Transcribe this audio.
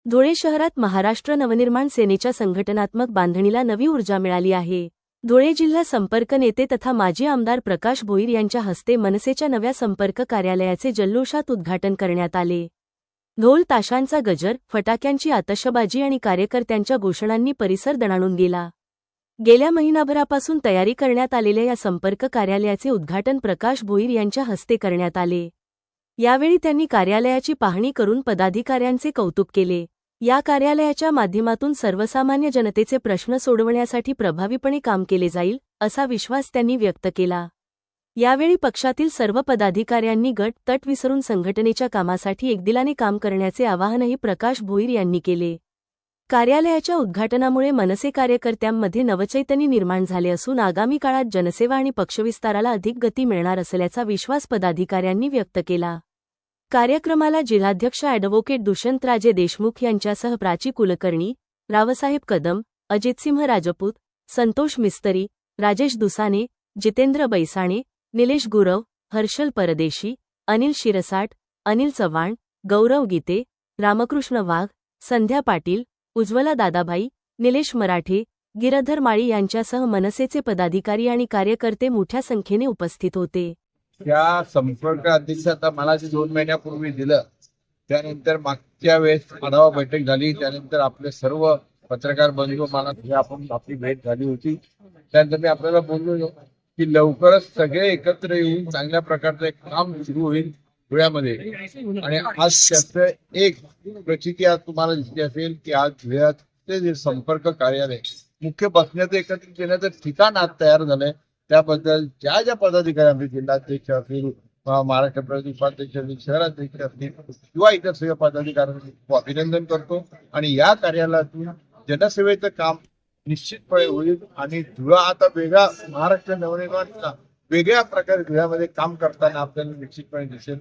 धुळे शहरात महाराष्ट्र नवनिर्माण सेनेच्या संघटनात्मक बांधणीला नवी ऊर्जा मिळाली आहे। धुळे जिल्हा संपर्क नेते तथा माजी आमदार प्रकाश भोईर यांच्या हस्ते मनसेच्या नव्या संपर्क कार्यालयाचे जल्लोषात उद्घाटन करण्यात आले। ढोल ताशांचा गजर, फटाक्यांची आतषबाजी आणि कार्यकर्त्यांच्या घोषणांनी परिसर दणाणून गेला। गेल्या महिनाभरापासून तयारी करण्यात आलेल्या या संपर्क कार्यालयाचे उद्घाटन प्रकाश भोईर यांच्या हस्ते करण्यात आले। यावेळी त्यांनी कार्यालयाची पाहणी करून पदाधिकाऱ्यांचे कौतुक केले। या कार्यालयाच्या माध्यमातून सर्वसामान्य जनतेचे प्रश्न सोडवण्यासाठी प्रभावीपणे काम केले जाईल, असा विश्वास त्यांनी व्यक्त केला। यावेळी पक्षातील सर्व पदाधिकाऱ्यांनी गट तट विसरून संघटनेच्या कामासाठी एकदिलाने काम करण्याचे आवाहनही प्रकाश भोईर यांनी केले। कार्यालयाच्या उद्घाटनामुळे मनसे कार्यकर्त्यांमध्ये नवचैतन्य निर्माण झाले असून आगामी काळात जनसेवा आणि पक्षविस्ताराला अधिक गती मिळणार असल्याचा विश्वास पदाधिकाऱ्यांनी व्यक्त केला। कार्यक्रमाला जिल्हाध्यक्ष ॲडव्होकेट दुष्यंतराजे देशमुख यांच्यासह प्राची कुलकर्णी, रावसाहेब कदम, अजितसिंह राजपूत, संतोष मिस्त्री, राजेश दुसाने, जितेंद्र बैसाणे, निलेश गुरव, हर्षल परदेशी, अनिल शिरसाट, अनिल चव्हाण, गौरव गीते, रामकृष्ण वाघ, संध्या पाटील, उज्ज्वला दादाभाई, निलेश मराठे, गिरधर माळी यांच्यासह मनसेचे पदाधिकारी आणि कार्यकर्ते मोठ्या संख्येने उपस्थित होते। त्या संपर्क अध्यक्ष आता मला जे 2 महिन्यापूर्वी दिलं, त्यानंतर मागच्या वेळेस आढावा बैठक झाली, त्यानंतर आपले सर्व पत्रकार बंधू मला आपण आपली भेट झाली होती। त्यानंतर मी आपल्याला बोललो की लवकरच सगळे एकत्र येऊन चांगल्या प्रकारचं एक काम सुरू होईल धुळ्यामध्ये। आणि आज त्याचं एक प्रचिती आज तुम्हाला दिसली असेल की आज धुळ्याचे जे संपर्क कार्यालय मुख्य बसण्याचं एकत्रित येण्याचं ठिकाण आज तयार झालंय। त्याबद्दल ज्या ज्या पदाधिकाऱ्यांनी जिल्हाध्यक्ष असतील, महाराष्ट्र प्रदेश उपाध्यक्ष असतील, शहराध्यक्ष असतील किंवा इतर सर्व पदाधिकाऱ्यांचे अभिनंदन करतो। आणि या कार्यालयातून जनसेवेचं काम निश्चितपणे होईल आणि धुळा आता वेगळा महाराष्ट्र नवनिर्माणचा वेगळ्या प्रकारे धुळ्यामध्ये काम करताना आपल्याला निश्चितपणे दिसेल।